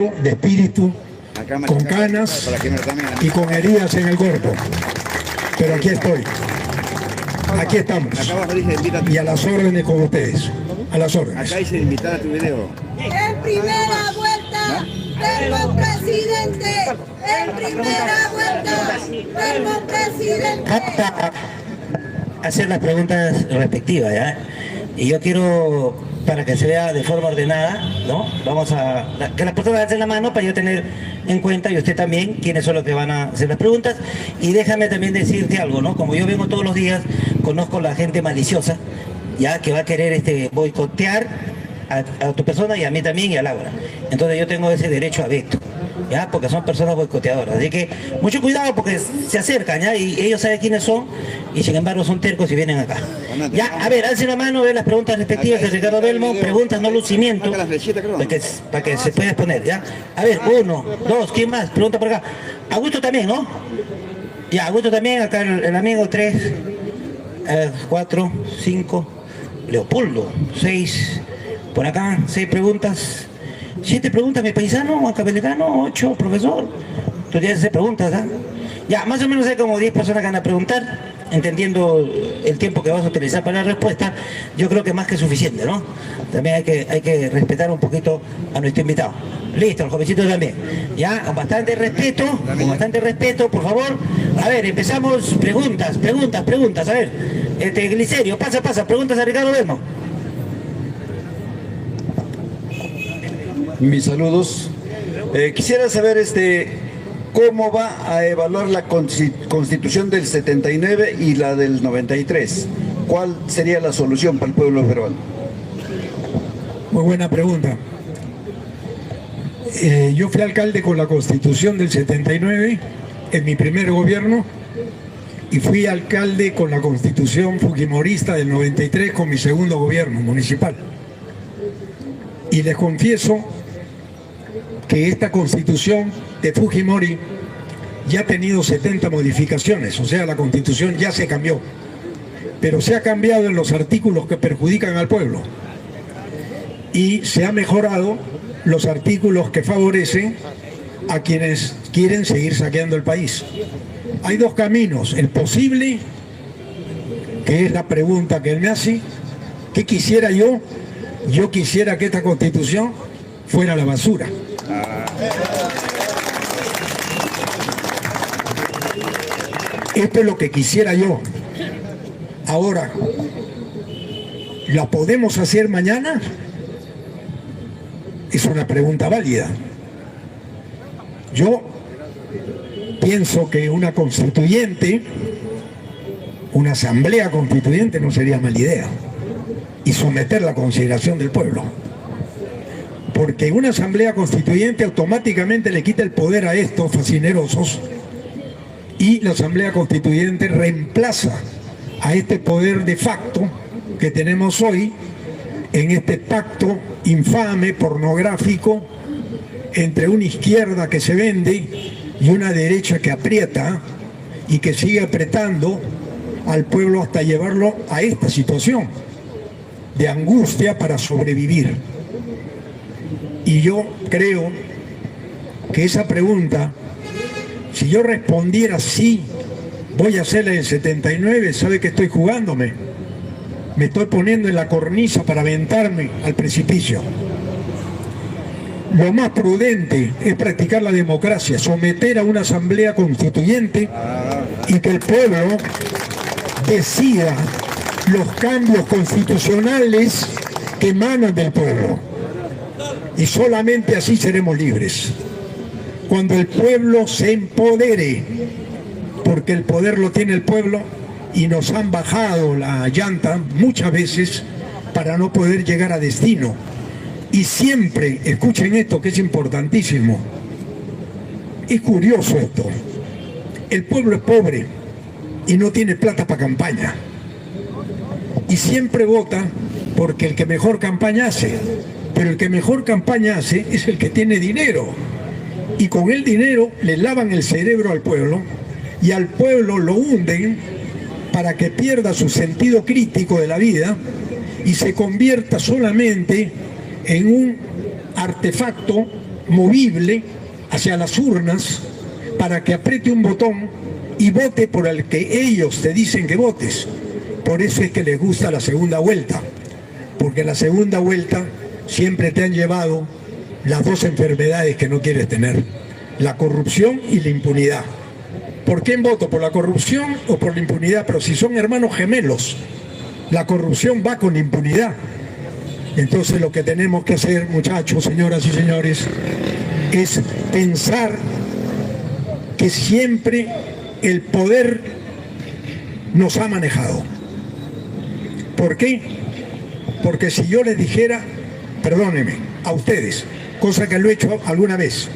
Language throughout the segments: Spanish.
de espíritu, con canas y con heridas en el cuerpo. Pero aquí estoy. Aquí estamos. Y a las órdenes con ustedes. A las órdenes. Acá dice invitar a tu video. En primera vuelta, verbo presidente. En primera vuelta, verbo presidente. Vamos a hacer las preguntas respectivas, ¿ya? Y yo quiero, para que se vea de forma ordenada, ¿no? Vamos a... que las personas alcen la mano para yo tener en cuenta, y usted también, quiénes son los que van a hacer las preguntas. Y déjame también decirte algo, ¿no? Como yo vengo todos los días, conozco a la gente maliciosa, ya, que va a querer boicotear a tu persona y a mí también y a Laura. Entonces yo tengo ese derecho a veto, ¿ya? Porque son personas boicoteadoras. Así que mucho cuidado porque se acercan, ¿ya? Y ellos saben quiénes son y sin embargo son tercos y vienen acá. Ya, a ver, alcen la mano, ve las preguntas respectivas de Ricardo Belmo, preguntas, no lucimiento, para que se pueda exponer, ¿ya? A ver, 1, 2, ¿quién más? Pregunta por acá. Augusto también, ¿no? Ya, Augusto también, acá el amigo 3, 4, 5, Leopoldo, 6, por acá, 6 preguntas. 7 preguntas, mi paisano, Juan Capelicano, 8, profesor. Tú tienes que hacer preguntas, ¿ah? Ya, más o menos hay como 10 personas que van a preguntar, entendiendo el tiempo que vas a utilizar para la respuesta. Yo creo que más que suficiente, ¿no? También hay que respetar un poquito a nuestro invitado. Listo, el jovencito también. Ya, con bastante respeto, por favor. A ver, empezamos. Preguntas. A ver, Glicerio, pasa, preguntas a Ricardo Belmo. Mis saludos. Quisiera saber cómo va a evaluar la Constitución del 79 y la del 93. ¿Cuál sería la solución para el pueblo peruano? Muy buena pregunta. Yo fui alcalde con la Constitución del 79 en mi primer gobierno y fui alcalde con la Constitución fujimorista del 93 con mi segundo gobierno municipal. Y les confieso que esta Constitución de Fujimori ya ha tenido 70 modificaciones, o sea, la Constitución ya se cambió, pero se ha cambiado en los artículos que perjudican al pueblo y se ha mejorado los artículos que favorecen a quienes quieren seguir saqueando el país. Hay dos caminos, el posible, que es la pregunta que él me hace. ¿Qué quisiera yo? Yo quisiera que esta Constitución fuera a la basura. Esto es lo que quisiera yo. Ahora, ¿la podemos hacer mañana? Es una pregunta válida. Yo pienso que una constituyente, una asamblea constituyente no sería mala idea, y someterla a consideración del pueblo. Porque una asamblea constituyente automáticamente le quita el poder a estos fascinerosos y la asamblea constituyente reemplaza a este poder de facto que tenemos hoy en este pacto infame, pornográfico, entre una izquierda que se vende y una derecha que aprieta y que sigue apretando al pueblo hasta llevarlo a esta situación de angustia para sobrevivir. Y yo creo que esa pregunta, si yo respondiera sí, voy a hacerla en el 79, ¿sabe que estoy jugándome? Me estoy poniendo en la cornisa para aventarme al precipicio. Lo más prudente es practicar la democracia, someter a una asamblea constituyente y que el pueblo decida los cambios constitucionales que emanan del pueblo. Y solamente así seremos libres. Cuando el pueblo se empodere, porque el poder lo tiene el pueblo y nos han bajado la llanta muchas veces para no poder llegar a destino. Y siempre, escuchen esto que es importantísimo, es curioso esto, el pueblo es pobre y no tiene plata para campaña. Y siempre vota porque el que mejor campaña hace. Pero el que mejor campaña hace es el que tiene dinero. Y con el dinero le lavan el cerebro al pueblo y al pueblo lo hunden para que pierda su sentido crítico de la vida y se convierta solamente en un artefacto movible hacia las urnas para que apriete un botón y vote por el que ellos te dicen que votes. Por eso es que les gusta la segunda vuelta, porque la segunda vuelta siempre te han llevado las dos enfermedades que no quieres tener: la corrupción y la impunidad. ¿Por quién voto? ¿Por la corrupción o por la impunidad? Pero si son hermanos gemelos, la corrupción va con la impunidad. Entonces lo que tenemos que hacer, muchachos, señoras y señores, es pensar que siempre el poder nos ha manejado. ¿Por qué? Porque si yo les dijera, perdónenme, a ustedes, cosa que lo he hecho alguna vez,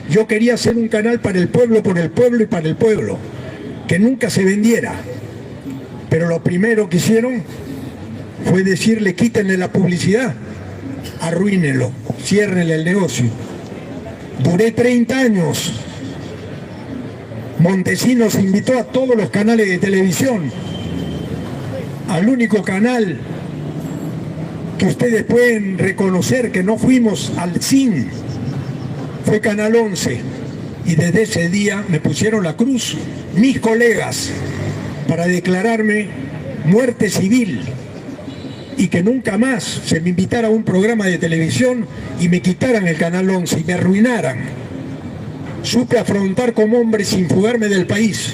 yo quería hacer un canal para el pueblo, por el pueblo y para el pueblo, que nunca se vendiera. Pero lo primero que hicieron fue decirle: quítenle la publicidad, arruínenlo, ciérrenle el negocio. Duré 30 años. Montesinos invitó a todos los canales de televisión. Al único canal que ustedes pueden reconocer que no fuimos al CIN fue Canal 11. Y desde ese día me pusieron la cruz mis colegas para declararme muerte civil y que nunca más se me invitara a un programa de televisión y me quitaran el Canal 11 y me arruinaran. Supe afrontar como hombre sin fugarme del país.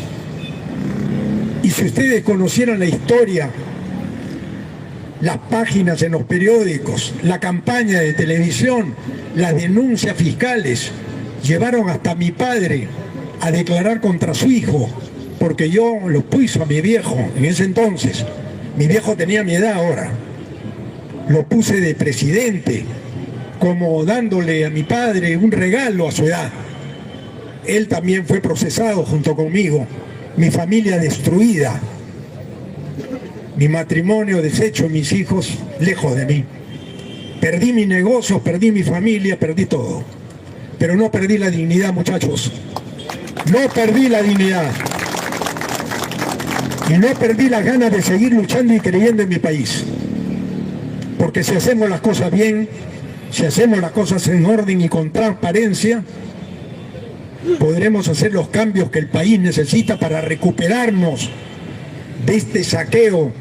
Y si ustedes conocieran la historia, las páginas en los periódicos, la campaña de televisión, las denuncias fiscales, llevaron hasta a mi padre a declarar contra su hijo, porque yo lo puse a mi viejo en ese entonces. Mi viejo tenía mi edad ahora. Lo puse de presidente, como dándole a mi padre un regalo a su edad. Él también fue procesado junto conmigo. Mi familia destruida. Mi matrimonio deshecho, mis hijos lejos de mí. Perdí mis negocios, perdí mi familia, perdí todo. Pero no perdí la dignidad, muchachos. No perdí la dignidad. Y no perdí las ganas de seguir luchando y creyendo en mi país. Porque si hacemos las cosas bien, si hacemos las cosas en orden y con transparencia, podremos hacer los cambios que el país necesita para recuperarnos de este saqueo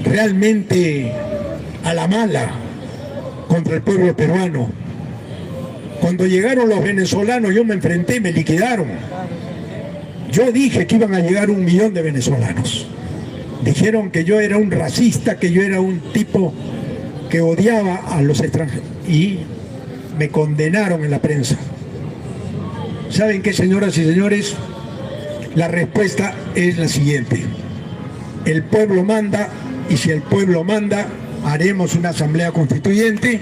realmente a la mala contra el pueblo peruano. Cuando llegaron los venezolanos yo me enfrenté, me liquidaron. Yo dije que iban a llegar 1 millón de venezolanos. Dijeron que yo era un racista, que yo era un tipo que odiaba a los extranjeros y me condenaron en la prensa. ¿Saben qué, señoras y señores? La respuesta es la siguiente: el pueblo manda, y si el pueblo manda, haremos una asamblea constituyente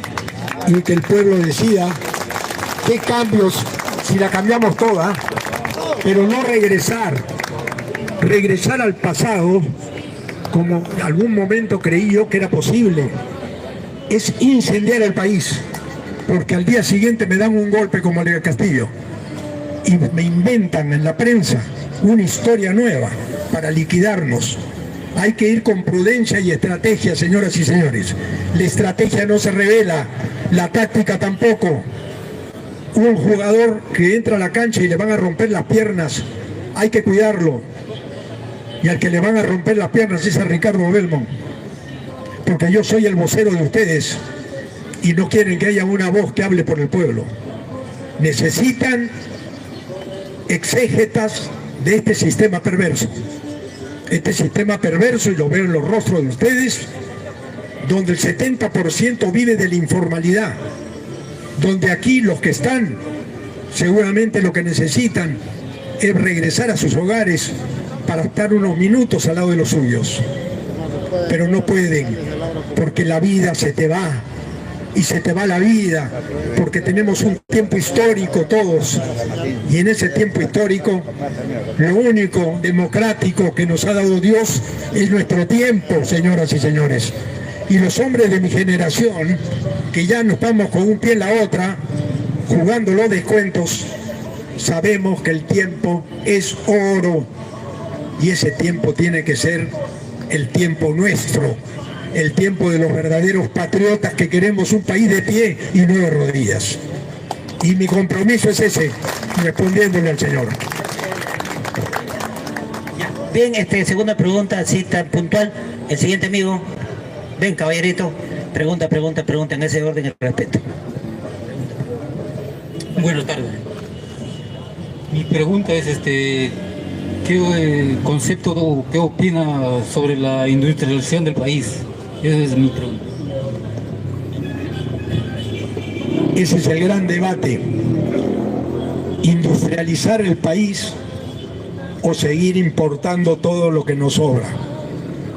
y que el pueblo decida qué cambios, si la cambiamos toda, pero no regresar al pasado, como en algún momento creí yo que era posible. Es incendiar el país, porque al día siguiente me dan un golpe como el de Castillo y me inventan en la prensa una historia nueva para liquidarnos. Hay que ir con prudencia y estrategia, señoras y señores. La estrategia no se revela, la táctica tampoco. Un jugador que entra a la cancha y le van a romper las piernas, hay que cuidarlo. Y al que le van a romper las piernas es a Ricardo Belmont, porque yo soy el vocero de ustedes y no quieren que haya una voz que hable por el pueblo. Necesitan exégetas de este sistema perverso. Este sistema perverso, y lo veo en los rostros de ustedes, donde el 70% vive de la informalidad, donde aquí los que están seguramente lo que necesitan es regresar a sus hogares para estar unos minutos al lado de los suyos, pero no pueden, porque la vida se te va, y se te va la vida, porque tenemos un tiempo histórico todos, y en ese tiempo histórico lo único democrático que nos ha dado Dios es nuestro tiempo, señoras y señores. Y los hombres de mi generación, que ya no estamos con un pie en la otra, jugando los descuentos, sabemos que el tiempo es oro, y ese tiempo tiene que ser el tiempo nuestro, el tiempo de los verdaderos patriotas que queremos un país de pie y no de rodillas. Y mi compromiso es ese, respondiéndole al señor. Bien, segunda pregunta, así tan puntual. El siguiente amigo. Ven, caballerito. Pregunta, en ese orden y respeto. Buenas tardes. Mi pregunta es, ¿qué concepto, qué opina sobre la industrialización del país? Esa es mi pregunta. Ese es el gran debate. Industrializar el país o seguir importando todo lo que nos sobra.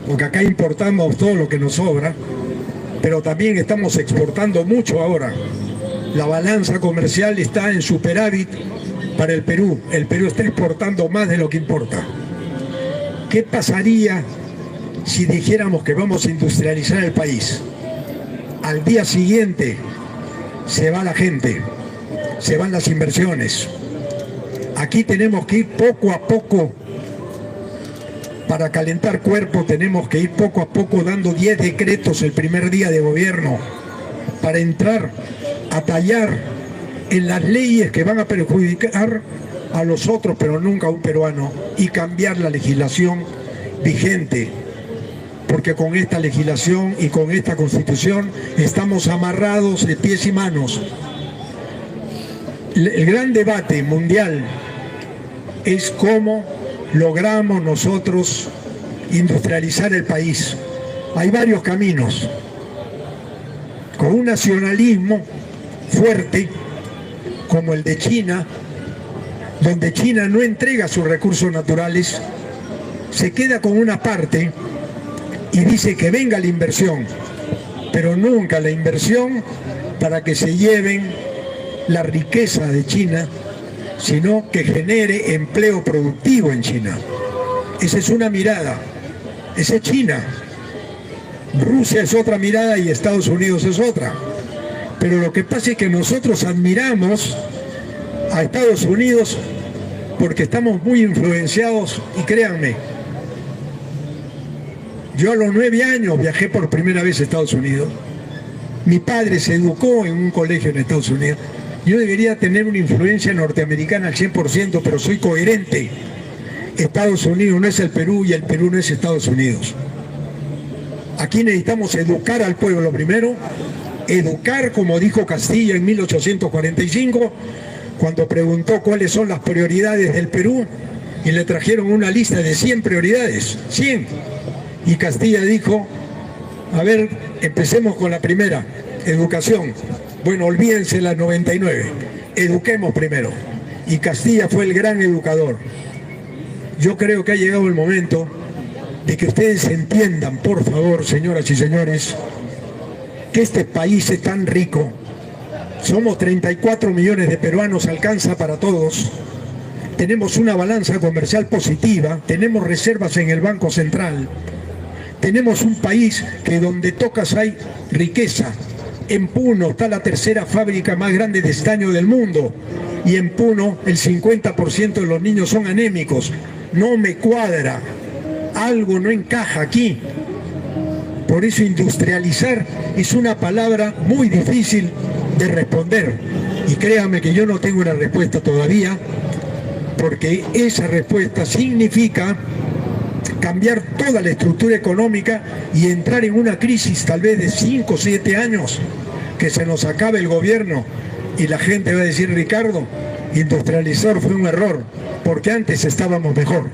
Porque acá importamos todo lo que nos sobra, pero también estamos exportando mucho ahora. La balanza comercial está en superávit para el Perú. El Perú está exportando más de lo que importa. ¿Qué pasaría si dijéramos que vamos a industrializar el país? Al día siguiente se va la gente, se van las inversiones. Aquí tenemos que ir poco a poco. Para calentar cuerpo tenemos que ir poco a poco dando 10 decretos el primer día de gobierno para entrar a tallar en las leyes que van a perjudicar a los otros, pero nunca a un peruano, y cambiar la legislación vigente, porque con esta legislación y con esta constitución estamos amarrados de pies y manos. El gran debate mundial es cómo logramos nosotros industrializar el país. Hay varios caminos. Con un nacionalismo fuerte, como el de China, donde China no entrega sus recursos naturales, se queda con una parte y dice que venga la inversión, pero nunca la inversión para que se lleven la riqueza de China, sino que genere empleo productivo en China. Esa es una mirada, esa es China. Rusia es otra mirada y Estados Unidos es otra. Pero lo que pasa es que nosotros admiramos a Estados Unidos porque estamos muy influenciados, y créanme, yo a los 9 años viajé por primera vez a Estados Unidos. Mi padre se educó en un colegio en Estados Unidos. Yo debería tener una influencia norteamericana al 100%, pero soy coherente. Estados Unidos no es el Perú y el Perú no es Estados Unidos. Aquí necesitamos educar al pueblo primero, educar, como dijo Castilla en 1845, cuando preguntó cuáles son las prioridades del Perú, y le trajeron una lista de 100 prioridades, 100. Y Castilla dijo, a ver, empecemos con la primera, educación. Bueno, olvídense las 99, eduquemos primero. Y Castilla fue el gran educador. Yo creo que ha llegado el momento de que ustedes entiendan, por favor, señoras y señores, que este país es tan rico. Somos 34 millones de peruanos, alcanza para todos. Tenemos una balanza comercial positiva, tenemos reservas en el Banco Central. Tenemos un país que donde tocas hay riqueza. En Puno está la tercera fábrica más grande de estaño del mundo. Y en Puno el 50% de los niños son anémicos. No me cuadra. Algo no encaja aquí. Por eso industrializar es una palabra muy difícil de responder. Y créame que yo no tengo una respuesta todavía, porque esa respuesta significa cambiar toda la estructura económica y entrar en una crisis tal vez de 5 o 7 años, que se nos acabe el gobierno y la gente va a decir, Ricardo, industrializar fue un error, porque antes estábamos mejor.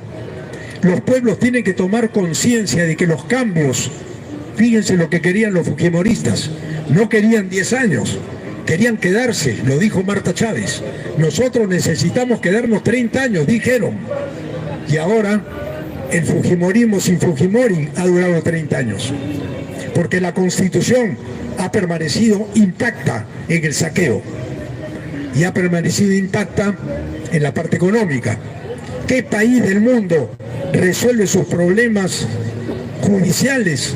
Los pueblos tienen que tomar conciencia de que los cambios, fíjense lo que querían los fujimoristas, no querían 10 años, querían quedarse, lo dijo Marta Chávez. Nosotros necesitamos quedarnos 30 años, dijeron. Y ahora el fujimorismo sin Fujimori ha durado 30 años, porque la Constitución ha permanecido intacta en el saqueo y ha permanecido intacta en la parte económica. ¿Qué país del mundo resuelve sus problemas judiciales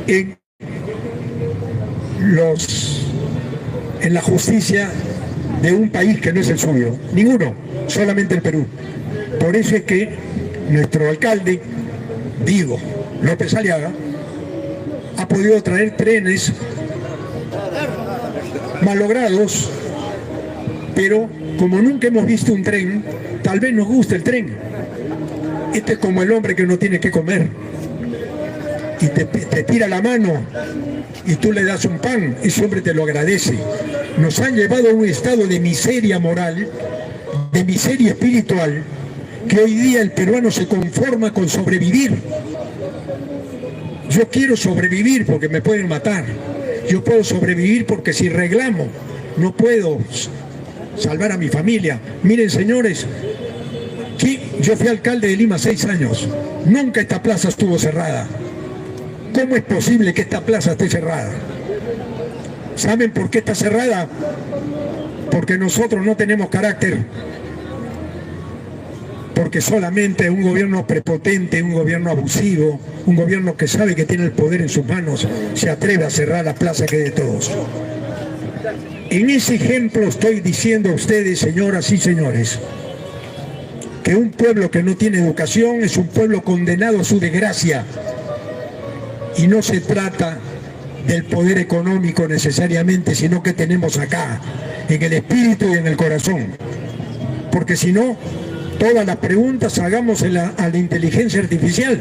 en la justicia de un país que no es el suyo? Ninguno, solamente el Perú. Por eso es que nuestro alcalde, López Aliaga, ha podido traer trenes malogrados, pero como nunca hemos visto un tren, tal vez nos guste el tren. Este es como el hombre que no tiene que comer y te tira la mano y tú le das un pan, ese hombre te lo agradece. Nos han llevado a un estado de miseria moral, de miseria espiritual, que hoy día el peruano se conforma con sobrevivir. Yo quiero sobrevivir porque me pueden matar. Yo puedo sobrevivir porque si reclamo no puedo salvar a mi familia. Miren, señores, yo fui alcalde de Lima 6 años. Nunca esta plaza estuvo cerrada. ¿Cómo es posible que esta plaza esté cerrada? ¿Saben por qué está cerrada? Porque nosotros no tenemos carácter. Porque solamente un gobierno prepotente, un gobierno abusivo, un gobierno que sabe que tiene el poder en sus manos, se atreve a cerrar la plaza que es de todos. En ese ejemplo estoy diciendo a ustedes, señoras y señores, que un pueblo que no tiene educación es un pueblo condenado a su desgracia. Y no se trata del poder económico necesariamente, sino que tenemos acá, en el espíritu y en el corazón. Porque si no, todas las preguntas hagamos a la inteligencia artificial,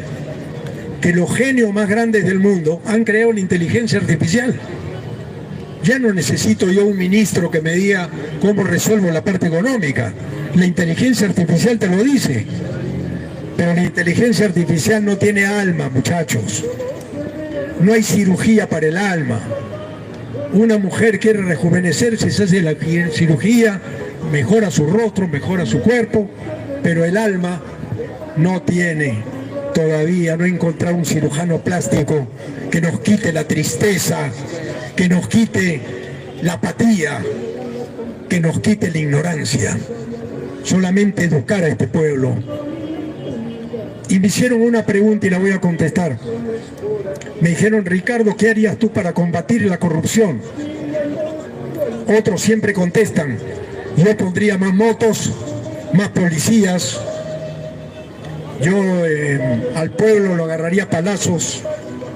que los genios más grandes del mundo han creado la inteligencia artificial. Ya no necesito yo un ministro que me diga cómo resuelvo la parte económica. La inteligencia artificial te lo dice. Pero la inteligencia artificial no tiene alma, muchachos. No hay cirugía para el alma. Una mujer quiere rejuvenecerse, se hace la cirugía, mejora su rostro, mejora su cuerpo, pero el alma no tiene. Todavía no he encontrado un cirujano plástico que nos quite la tristeza, que nos quite la apatía, que nos quite la ignorancia. Solamente educar a este pueblo. Y me hicieron una pregunta y la voy a contestar. Me dijeron, Ricardo, ¿qué harías tú para combatir la corrupción? Otros siempre contestan, yo pondría más motos, más policías. Yo al pueblo lo agarraría a palazos,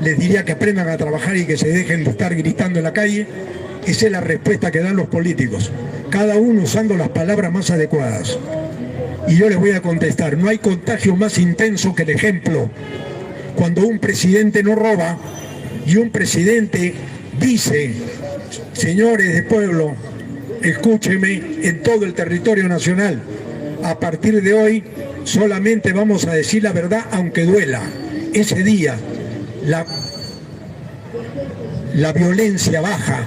les diría que aprendan a trabajar y que se dejen de estar gritando en la calle. Esa es la respuesta que dan los políticos, cada uno usando las palabras más adecuadas. Y yo les voy a contestar, no hay contagio más intenso que el ejemplo. Cuando un presidente no roba y un presidente dice, señores de pueblo, escúchenme, en todo el territorio nacional, a partir de hoy solamente vamos a decir la verdad aunque duela. Ese día la violencia baja.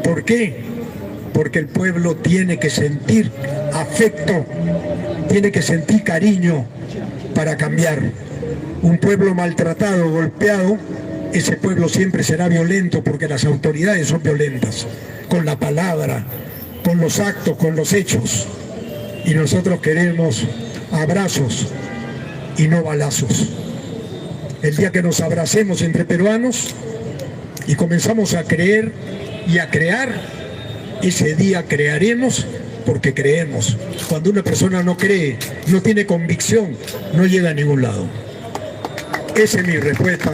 ¿Por qué? Porque el pueblo tiene que sentir afecto, tiene que sentir cariño para cambiar. Un pueblo maltratado, golpeado, ese pueblo siempre será violento porque las autoridades son violentas, con la palabra, con los actos, con los hechos. Y nosotros queremos abrazos y no balazos. El día que nos abracemos entre peruanos y comenzamos a creer y a crear, ese día crearemos porque creemos. Cuando una persona no cree, no tiene convicción, no llega a ningún lado. Esa es mi respuesta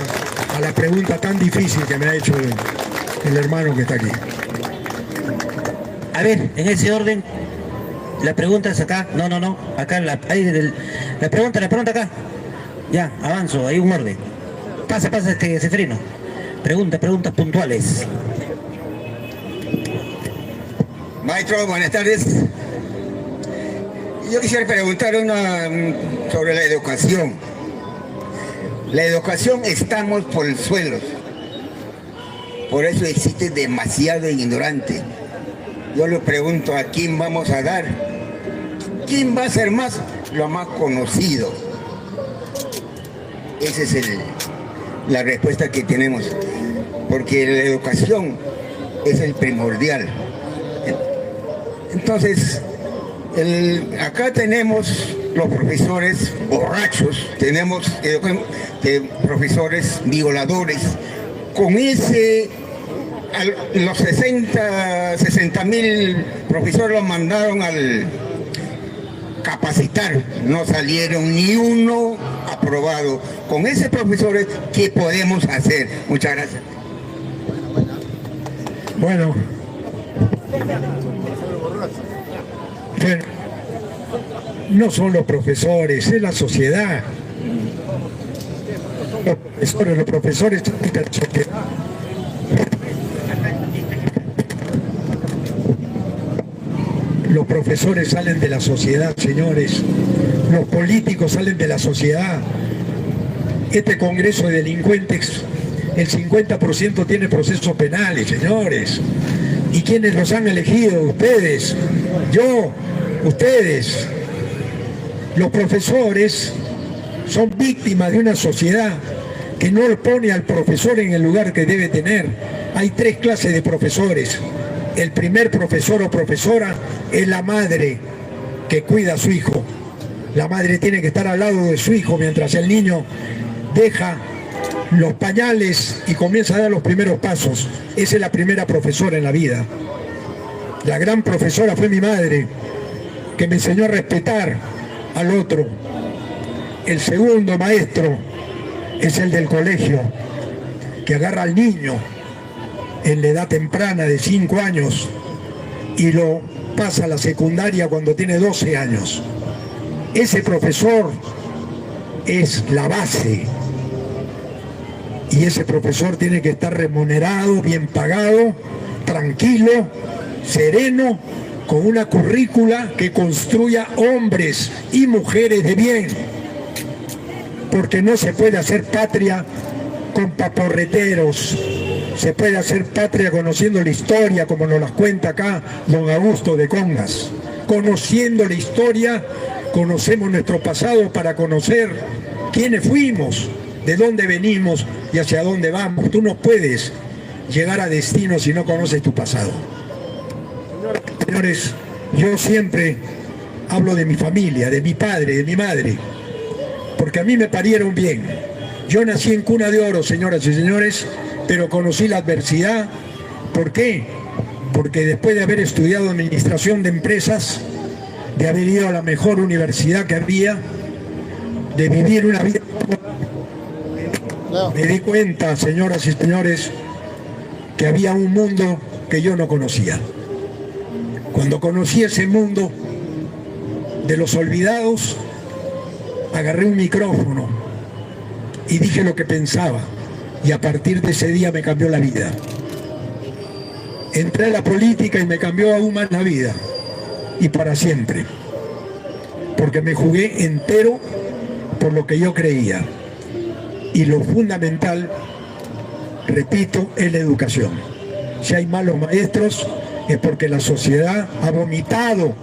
a la pregunta tan difícil que me ha hecho el hermano que está aquí. A ver, en ese orden, la pregunta es acá. No, acá la pregunta acá. Ya, avanzo, hay un orden. Pasa, Cefrino. Preguntas puntuales. Maestro, buenas tardes. Yo quisiera preguntar sobre la educación. La educación estamos por el suelo. Por eso existe demasiado ignorante. Yo le pregunto a quién vamos a dar. ¿Quién va a ser lo más conocido? Esa es la respuesta que tenemos. Porque la educación es el primordial. Entonces, acá tenemos los profesores borrachos, tenemos profesores violadores. Con los 60.000 profesores los mandaron capacitar, no salieron ni uno aprobado. Con esos profesores, ¿qué podemos hacer? Muchas gracias. Bueno, no son los profesores, es la sociedad. Los profesores son de la sociedad. Los profesores salen de la sociedad, señores. Los políticos salen de la sociedad. Este Congreso de delincuentes, el 50% tiene procesos penales, señores. ¿Y quiénes los han elegido? Ustedes, yo, ustedes. Los profesores son víctimas de una sociedad que no pone al profesor en el lugar que debe tener. Hay 3 clases de profesores. El primer profesor o profesora es la madre que cuida a su hijo. La madre tiene que estar al lado de su hijo mientras el niño deja los pañales y comienza a dar los primeros pasos. Esa es la primera profesora en la vida. La gran profesora fue mi madre, que me enseñó a respetar al otro. El segundo maestro es el del colegio, que agarra al niño en la edad temprana de 5 años y lo pasa a la secundaria cuando tiene 12 años. Ese profesor es la base y ese profesor tiene que estar remunerado, bien pagado, tranquilo, sereno, con una currícula que construya hombres y mujeres de bien, porque no se puede hacer patria con paporreteros. Se puede hacer patria conociendo la historia, como nos las cuenta acá don Augusto de Congas. Conociendo la historia, conocemos nuestro pasado para conocer quiénes fuimos, de dónde venimos y hacia dónde vamos. Tú no puedes llegar a destino si no conoces tu pasado. Señores, yo siempre hablo de mi familia, de mi padre, de mi madre, porque a mí me parieron bien. Yo nací en cuna de oro, señoras y señores, pero conocí la adversidad. ¿Por qué? Porque después de haber estudiado administración de empresas, de haber ido a la mejor universidad que había, de vivir una vida, me di cuenta, señoras y señores, que había un mundo que yo no conocía. Cuando conocí ese mundo de los olvidados, agarré un micrófono y dije lo que pensaba. Y a partir de ese día me cambió la vida. Entré a la política y me cambió aún más la vida. Y para siempre. Porque me jugué entero por lo que yo creía. Y lo fundamental, repito, es la educación. Si hay malos maestros, es porque la sociedad ha vomitado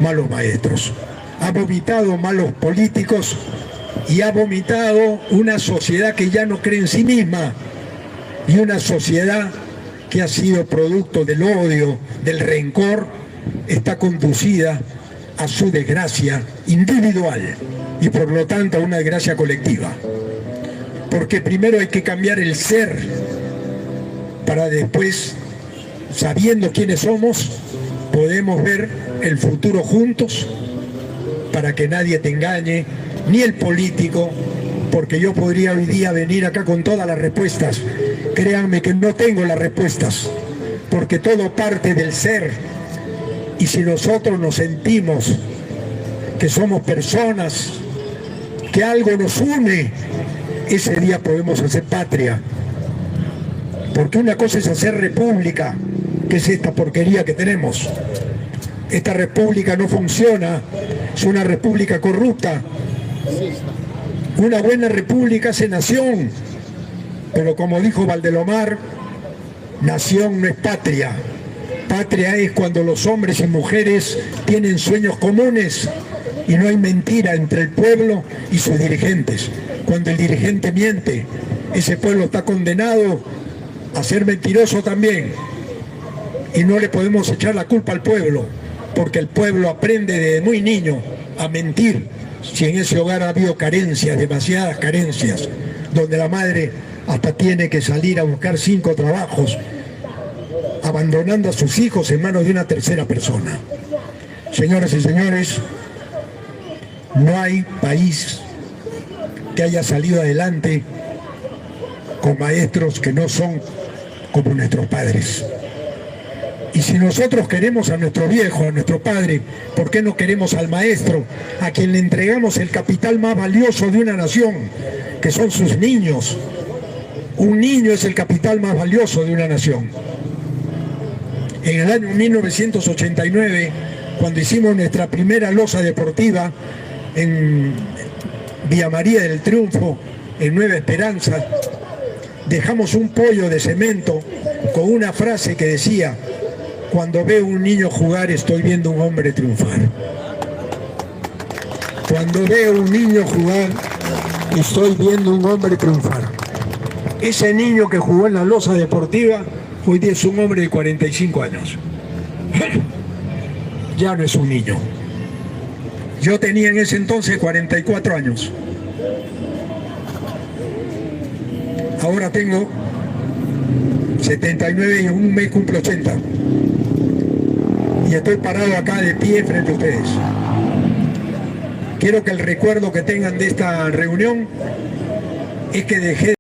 malos maestros. Ha vomitado malos políticos y ha vomitado una sociedad que ya no cree en sí misma y una sociedad que ha sido producto del odio, del rencor, está conducida a su desgracia individual y por lo tanto a una desgracia colectiva. Porque primero hay que cambiar el ser para después, sabiendo quiénes somos, podemos ver el futuro juntos para que nadie te engañe, ni el político, porque yo podría hoy día venir acá con todas las respuestas. Créanme que no tengo las respuestas, porque todo parte del ser. Y si nosotros nos sentimos que somos personas, que algo nos une, ese día podemos hacer patria. Porque una cosa es hacer república, que es esta porquería que tenemos. Esta república no funciona, es una república corrupta. Una buena república hace nación, pero como dijo Valdelomar, nación no es patria. Patria es cuando los hombres y mujeres tienen sueños comunes y no hay mentira entre el pueblo y sus dirigentes. Cuando el dirigente miente, ese pueblo está condenado a ser mentiroso también. Y no le podemos echar la culpa al pueblo, porque el pueblo aprende desde muy niño a mentir. Si en ese hogar ha habido carencias, demasiadas carencias, donde la madre hasta tiene que salir a buscar 5 trabajos, abandonando a sus hijos en manos de una tercera persona. Señoras y señores, No hay país que haya salido adelante con maestros que no son como nuestros padres. Y si nosotros queremos a nuestro viejo, a nuestro padre, ¿por qué no queremos al maestro, a quien le entregamos el capital más valioso de una nación, que son sus niños? Un niño es el capital más valioso de una nación. En el año 1989, cuando hicimos nuestra primera losa deportiva en Villa María del Triunfo, en Nueva Esperanza, dejamos un pollo de cemento con una frase que decía: cuando veo un niño jugar estoy viendo un hombre triunfar. Cuando veo un niño jugar estoy viendo un hombre triunfar. Ese niño que jugó en la losa deportiva hoy día es un hombre de 45 años. Ya no es un niño. Yo tenía en ese entonces 44 años. Ahora tengo 79 y en un mes cumplo 80. Y estoy parado acá de pie frente a ustedes. Quiero que el recuerdo que tengan de esta reunión es que dejé